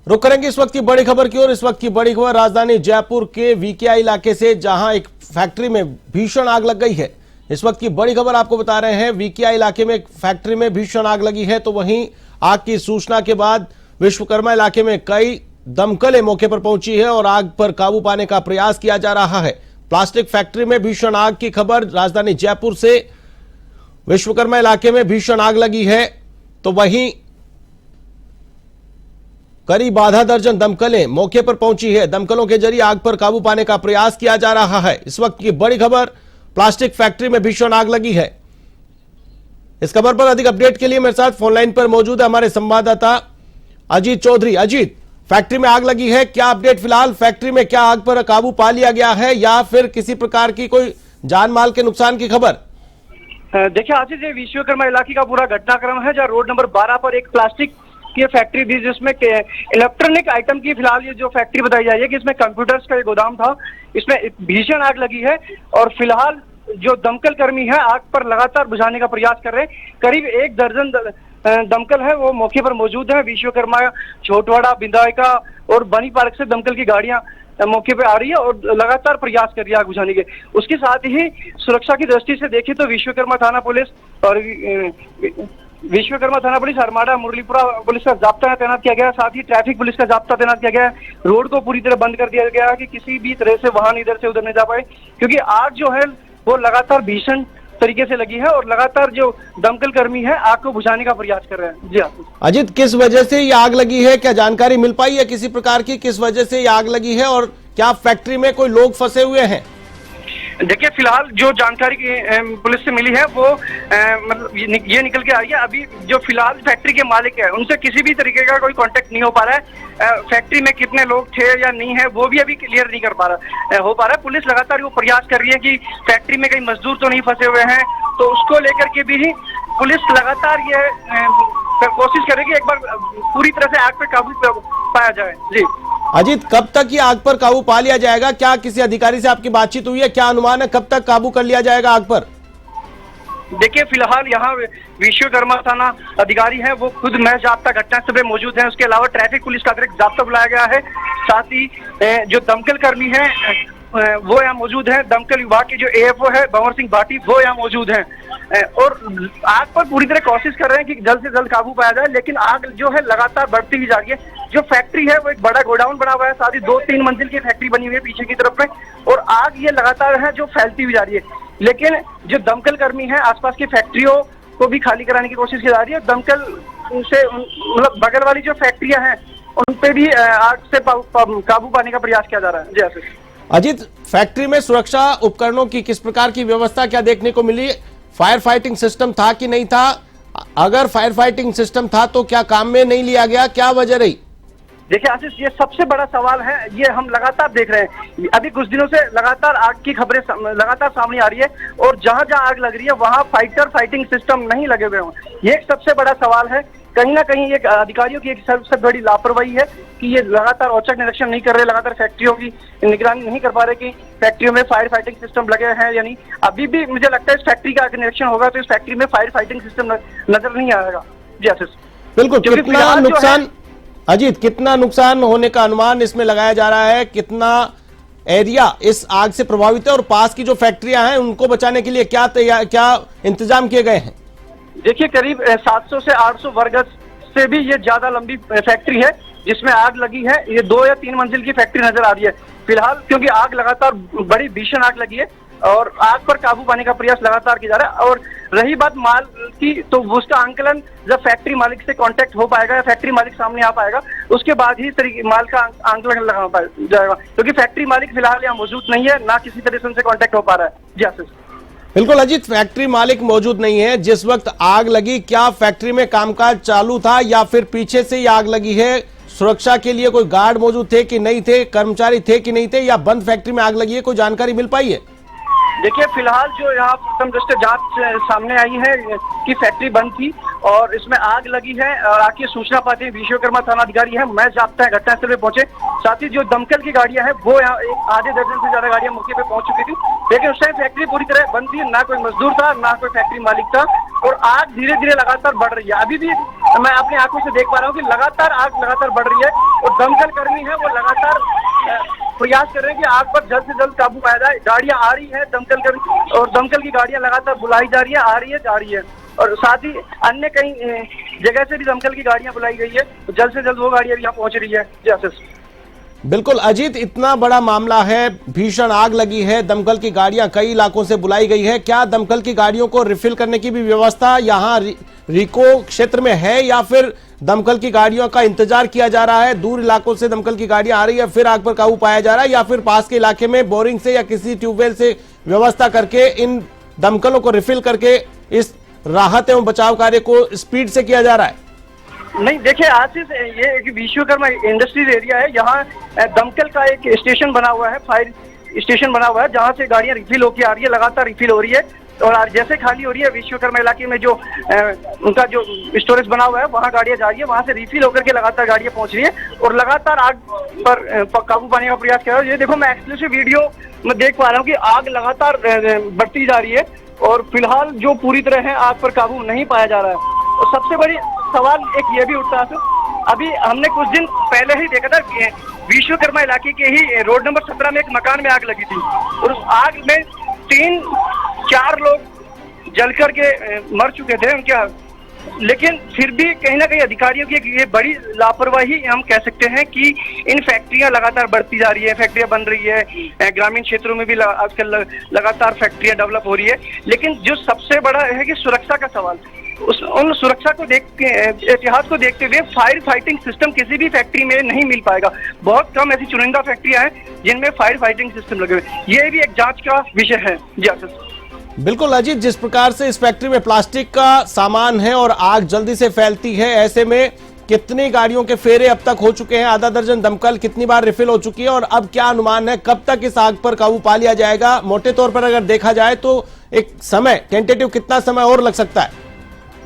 रुक करेंगे इस वक्त की बड़ी खबर की ओर। इस वक्त की बड़ी खबर राजधानी जयपुर के वीकेआई इलाके से, जहां एक फैक्ट्री में भीषण आग लग गई है। इस वक्त की बड़ी खबर आपको बता रहे हैं, वीकेआई इलाके में एक फैक्ट्री में भीषण आग लगी है। तो वहीं आग की सूचना के बाद विश्वकर्मा इलाके में कई दमकलें मौके पर पहुंची है और आग पर काबू पाने का प्रयास किया जा रहा है। प्लास्टिक फैक्ट्री में भीषण आग की खबर राजधानी जयपुर से, विश्वकर्मा इलाके में भीषण आग लगी है। तो वहीं करीब आधा दर्जन दमकलें मौके पर पहुंची है। दमकलों के जरिए आग पर काबू पाने का प्रयास किया जा रहा है। इस वक्त की बड़ी खबर, प्लास्टिक फैक्ट्री में भीषण आग लगी है। इस खबर पर अधिक अपडेट के लिए मेरे साथ फोन लाइन पर मौजूद है हमारे संवाददाता अजीत चौधरी। अजीत, फैक्ट्री में आग लगी है, क्या अपडेट फिलहाल? फैक्ट्री में क्या आग पर काबू पा लिया गया है या फिर किसी प्रकार की कोई जान माल के नुकसान की खबर? देखिए आशीष, ये विश्वकर्मा इलाके का पूरा घटनाक्रम है, जहाँ रोड नंबर 12 पर एक प्लास्टिक की फैक्ट्री थी, जिसमें इलेक्ट्रॉनिक आइटम की फिलहाल ये जो फैक्ट्री बताई जा रही है कि इसमें कंप्यूटर्स का एक गोदाम था। इसमें भीषण आग लगी है और फिलहाल जो दमकल कर्मी है आग पर लगातार बुझाने का प्रयास कर रहे हैं। करीब 1 दर्जन दमकल है वो मौके पर मौजूद है। विश्वकर्मा, छोटवाड़ा, विधायका और बनी पार्क से दमकल की गाड़ियां मौके पे आ रही है और लगातार प्रयास कर रही है आग बुझाने के। उसके साथ ही सुरक्षा की दृष्टि से देखें तो विश्वकर्मा थाना पुलिस और अरमाड़ा, मुरलीपुरा पुलिस का जाब्ता तैनात किया गया। साथ ही ट्रैफिक पुलिस का जाब्ता तैनात किया गया। रोड को पूरी तरह बंद कर दिया गया है कि किसी भी तरह से वाहन इधर से उधर नहीं जा पाए, क्योंकि आग जो है वो लगातार भीषण तरीके से लगी है और लगातार जो दमकल कर्मी है आग को बुझाने का प्रयास कर रहे हैं। जी हाँ अजीत, किस वजह से ये आग लगी है, क्या जानकारी मिल पाई है किसी प्रकार की? किस वजह से ये आग लगी है और क्या फैक्ट्री में कोई लोग फंसे हुए हैं? देखिए फिलहाल जो जानकारी पुलिस से मिली है वो मतलब ये निकल के आ रही है। अभी जो फिलहाल फैक्ट्री के मालिक है उनसे किसी भी तरीके का कोई कांटेक्ट नहीं हो पा रहा है। फैक्ट्री में कितने लोग थे या नहीं है वो भी अभी क्लियर नहीं हो पा रहा है। पुलिस लगातार वो प्रयास कर रही है कि फैक्ट्री में कहीं मजदूर तो नहीं फंसे हुए हैं, तो उसको लेकर के भी पुलिस लगातार ये कोशिश करेगी एक बार पूरी तरह से आग पे काबू पाया जाए। जी अजीत, कब तक ये आग पर काबू पा लिया जाएगा? क्या किसी अधिकारी से आपकी बातचीत हुई है? क्या अनुमान है कब तक काबू कर लिया जाएगा आग पर? देखिए फिलहाल यहाँ विश्वकर्मा थाना अधिकारी है वो खुद महज जाब्ता घटनास्थल पे मौजूद है। उसके अलावा ट्रैफिक पुलिस का अतिरिक्त जाब्ता बुलाया गया है। साथ ही जो दमकल कर्मी है वो यहाँ मौजूद है। दमकल विभाग के जो एएफओ है भंवर सिंह भाटी वो यहाँ मौजूद हैं और आग पर पूरी तरह कोशिश कर रहे हैं कि जल्द से जल्द काबू पाया जाए। लेकिन आग जो है लगातार बढ़ती ही जा रही है। जो फैक्ट्री है वो एक बड़ा गोडाउन बना हुआ है, साथ ही 2-3 मंजिल की फैक्ट्री बनी हुई है पीछे की तरफ में, और आग ये लगातार है जो फैलती हुई जा रही है। लेकिन जो दमकल कर्मी है आसपास की फैक्ट्रियों को भी खाली कराने की कोशिश की जा रही है। दमकल से मतलब बगल वाली जो फैक्ट्रियां हैं उन पे भी आग से काबू पाने का प्रयास किया जा रहा है। जी आशीष। अजीत, फैक्ट्री में सुरक्षा उपकरणों की किस प्रकार की व्यवस्था क्या देखने को मिली? फायर फाइटिंग सिस्टम था कि नहीं था? अगर फायर फाइटिंग सिस्टम था तो क्या काम में नहीं लिया गया, क्या वजह रही? देखिए आशीष, ये सबसे बड़ा सवाल है। ये हम लगातार देख रहे हैं, अभी कुछ दिनों से लगातार आग की खबरें लगातार सामने आ रही है और जहां जहां आग लग रही है वहां फाइटिंग सिस्टम नहीं लगे हुए हों। ये एक सबसे बड़ा सवाल है। कहीं ना कहीं एक अधिकारियों की एक सबसे बड़ी लापरवाही है कि ये लगातार औचक निरीक्षण नहीं कर रहे, लगातार फैक्ट्रियों की निगरानी नहीं कर पा रहे कि फैक्ट्रियों में फायर फाइटिंग सिस्टम लगे हैं या नहीं। अभी भी मुझे लगता है इस फैक्ट्री का निरीक्षण होगा तो इस फैक्ट्री में फायर फाइटिंग सिस्टम नजर नहीं आएगा। जी आशीष। बिल्कुल, कितना नुकसान अजीत, कितना नुकसान होने का अनुमान इसमें लगाया जा रहा है? कितना एरिया इस आग से प्रभावित है और पास की जो फैक्ट्रियां हैं उनको बचाने के लिए क्या इंतजाम किए गए हैं? देखिए करीब 700 से 800 वर्ग से भी ये ज्यादा लंबी फैक्ट्री है जिसमें आग लगी है। ये 2 या 3 मंजिल की फैक्ट्री नजर आ रही है फिलहाल, क्योंकि आग लगातार बड़ी भीषण आग लगी है और आग पर काबू पाने का प्रयास लगातार किया जा रहा है। और रही बात माल की, तो उसका आंकलन जब फैक्ट्री मालिक से कांटेक्ट हो पाएगा या फैक्ट्री मालिक सामने आ पाएगा उसके बाद ही माल का आंकलन लगा जाएगा, क्योंकि फैक्ट्री मालिक फिलहाल यहाँ मौजूद नहीं है, ना किसी तरह से उनसे कांटेक्ट हो पा रहा है। जी आशीष। बिल्कुल अजीत, फैक्ट्री मालिक मौजूद नहीं है। जिस वक्त आग लगी क्या फैक्ट्री में कामकाज चालू था या फिर पीछे से ही आग लगी है? सुरक्षा के लिए कोई गार्ड मौजूद थे कि नहीं थे, कर्मचारी थे कि नहीं थे, या बंद फैक्ट्री में आग लगी है? कोई जानकारी मिल पाई है? देखिए फिलहाल जो यहाँ प्रथम दृष्टया जांच सामने आई है कि फैक्ट्री बंद थी और इसमें आग लगी है और आके सूचना पाते ही विश्वकर्मा थाना अधिकारी है मैं जाब्ता है घटनास्थल पे पहुंचे। साथ ही जो दमकल की गाड़ियां हैं वो यहाँ एक आधे दर्जन से ज्यादा गाड़ियां मौके पे पहुंच चुकी थी, लेकिन उस टाइम फैक्ट्री पूरी तरह बंद थी, ना कोई मजदूर था ना कोई फैक्ट्री मालिक था और आग धीरे धीरे लगातार बढ़ रही है। अभी भी मैं अपनी आंखों से देख पा रहा हूँ कि लगातार आग लगातार बढ़ रही है और दमकल कर्मी है वो लगातार प्रयास कर रहे हैं कि आग पर जल्द से जल्द काबू पाया जाए। गाड़ियां आ रही है दमकल कर्मी और दमकल की गाड़ियां लगातार बुलाई जा रही है, आ रही है, जा रही है, और साथ ही अन्य कई जगह से भी दमकल की गाड़ियां बुलाई गई है, तो जल्द से जल्द वो गाड़ियां भी यहाँ पहुंच रही है। जी आशीष। बिल्कुल अजीत, इतना बड़ा मामला है, भीषण आग लगी है, दमकल की गाड़ियां कई इलाकों से बुलाई गई है, क्या दमकल की गाड़ियों को रिफिल करने की भी व्यवस्था यहाँ रिको क्षेत्र में है या फिर दमकल की गाड़ियों का इंतजार किया जा रहा है? दूर इलाकों से दमकल की गाड़ियां आ रही है, फिर आग पर काबू पाया जा रहा है, या फिर पास के इलाके में बोरिंग से या किसी ट्यूबवेल से व्यवस्था करके इन दमकलों को रिफिल करके इस राहत एवं बचाव कार्य को स्पीड से किया जा रहा है? नहीं, देखिए आशीष, ये एक विश्वकर्मा इंडस्ट्रियल एरिया है, यहाँ दमकल का एक स्टेशन बना हुआ है, फायर स्टेशन बना हुआ है, जहाँ से गाड़ियाँ रिफिल होकर आ रही है, लगातार रिफिल हो रही है, और जैसे खाली हो रही है विश्वकर्मा इलाके में जो उनका जो स्टोरेज बना हुआ है वहाँ गाड़ियाँ जा रही है, वहाँ से रिफिल होकर के लगातार गाड़ियाँ पहुँच रही है और लगातार आग पर काबू पाने का प्रयास कर रहा है। ये देखो, मैं एक्सक्लूसिव वीडियो में देख पा रहा हूँ कि आग लगातार बढ़ती जा रही है और फिलहाल जो पूरी तरह है आग पर काबू नहीं पाया जा रहा है। और सबसे बड़ी सवाल एक ये भी उठता है, अभी हमने कुछ दिन पहले ही देखा था विश्वकर्मा इलाके के ही रोड नंबर 17 में एक मकान में आग लगी थी और उस आग में 3-4 लोग जल करके मर चुके थे उनके, लेकिन फिर भी कहीं ना कहीं अधिकारियों की ये बड़ी लापरवाही हम कह सकते हैं कि इन फैक्ट्रियां लगातार बढ़ती जा रही है, फैक्ट्रियां बन रही है, ग्रामीण क्षेत्रों में भी आजकल लगातार फैक्ट्रियां डेवलप हो रही है, लेकिन जो सबसे बड़ा है कि सुरक्षा का सवाल, उन सुरक्षा को इतिहास को देखते हुए फायर फाइटिंग सिस्टम किसी भी फैक्ट्री में नहीं मिल पाएगा। बहुत कम ऐसी चुनिंदा फैक्ट्रियां हैं जिनमें फायर फाइटिंग सिस्टम लगे हुए, ये भी एक जांच का विषय है। जी आशीष। बिल्कुल अजीत, जिस प्रकार से इस फैक्ट्री में प्लास्टिक का सामान है और आग जल्दी से फैलती है, ऐसे में कितनी गाड़ियों के फेरे अब तक हो चुके हैं? आधा दर्जन दमकल कितनी बार रिफिल हो चुकी है और अब क्या अनुमान है कब तक इस आग पर काबू पा लिया जाएगा? मोटे तौर पर अगर देखा जाए तो एक समय टेंटेटिव कितना समय और लग सकता है?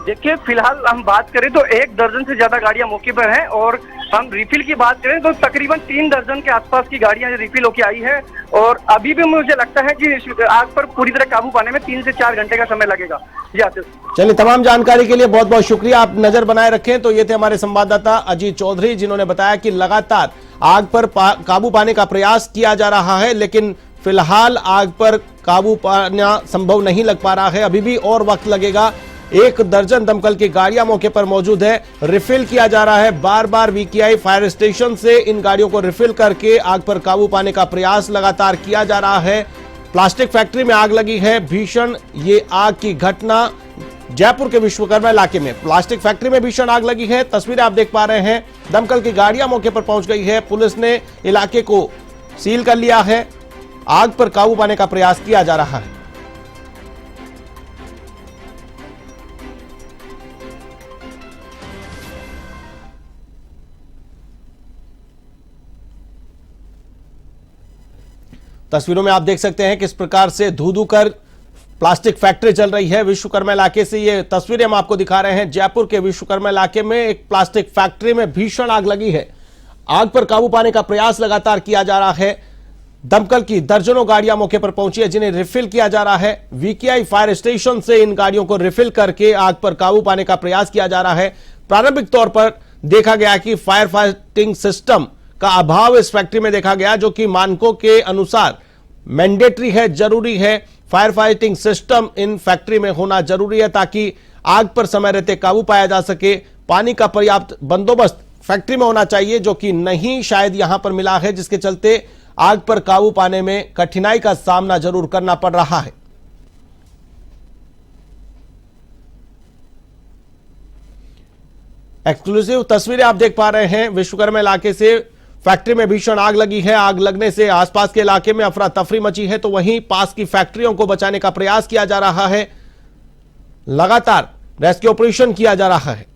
देखिए, फिलहाल हम बात करें तो 1 दर्जन से ज्यादा गाड़ियां मौके पर हैं और हम रिफिल की बात करें तो तकरीबन 3 दर्जन के आसपास की गाड़ियां रिफिल होकर आई है और अभी भी मुझे लगता है कि आग पर पूरी तरह काबू पाने में 3 से 4 घंटे का समय लगेगा। जी आशीष। चलिए, तमाम जानकारी के लिए बहुत बहुत शुक्रिया, आप नजर बनाए रखें। तो ये थे हमारे संवाददाता अजीत चौधरी, जिन्होंने बताया कि लगातार आग पर काबू पाने का प्रयास किया जा रहा है, लेकिन फिलहाल आग पर काबू पाना संभव नहीं लग पा रहा है, अभी भी और वक्त लगेगा। 1 दर्जन दमकल की गाड़ियां मौके पर मौजूद है, रिफिल किया जा रहा है, बार बार वीकेआई फायर स्टेशन से इन गाड़ियों को रिफिल करके आग पर काबू पाने का प्रयास लगातार किया जा रहा है। प्लास्टिक फैक्ट्री में आग लगी है, भीषण ये आग की घटना जयपुर के विश्वकर्मा इलाके में प्लास्टिक फैक्ट्री में भीषण आग लगी है। तस्वीरें आप देख पा रहे हैं, दमकल की गाड़ियां मौके पर पहुंच गई है, पुलिस ने इलाके को सील कर लिया है, आग पर काबू पाने का प्रयास किया जा रहा है। तस्वीरों में आप देख सकते हैं किस प्रकार से धू-धू कर प्लास्टिक फैक्ट्री चल रही है विश्वकर्मा इलाके से। ये तस्वीरें हम आपको दिखा रहे हैं, जयपुर के विश्वकर्मा इलाके में एक प्लास्टिक फैक्ट्री में भीषण आग लगी है। आग पर काबू पाने का प्रयास लगातार किया जा रहा है, दमकल की दर्जनों गाड़ियां मौके पर पहुंची है जिन्हें रिफिल किया जा रहा है। वीकेआई फायर स्टेशन से इन गाड़ियों को रिफिल करके आग पर काबू पाने का प्रयास किया जा रहा है। प्रारंभिक तौर पर देखा गया कि फायर फाइटिंग सिस्टम का अभाव इस फैक्ट्री में देखा गया, जो कि मानकों के अनुसार मैंडेटरी है, जरूरी है। Fire fighting system in factory में होना जरूरी है ताकि आग पर समय रहते काबू पाया जा सके। पानी का पर्याप्त बंदोबस्त फैक्ट्री में होना चाहिए, जो कि नहीं शायद यहां पर मिला है, जिसके चलते आग पर काबू पाने में कठिनाई का सामना जरूर करना पड़ रहा है। एक्सक्लूसिव तस्वीरें आप देख पा रहे हैं विश्वकर्मा इलाके से। फैक्ट्री में भीषण आग लगी है, आग लगने से आसपास के इलाके में अफरा तफरी मची है, तो वहीं पास की फैक्ट्रियों को बचाने का प्रयास किया जा रहा है, लगातार रेस्क्यू ऑपरेशन किया जा रहा है।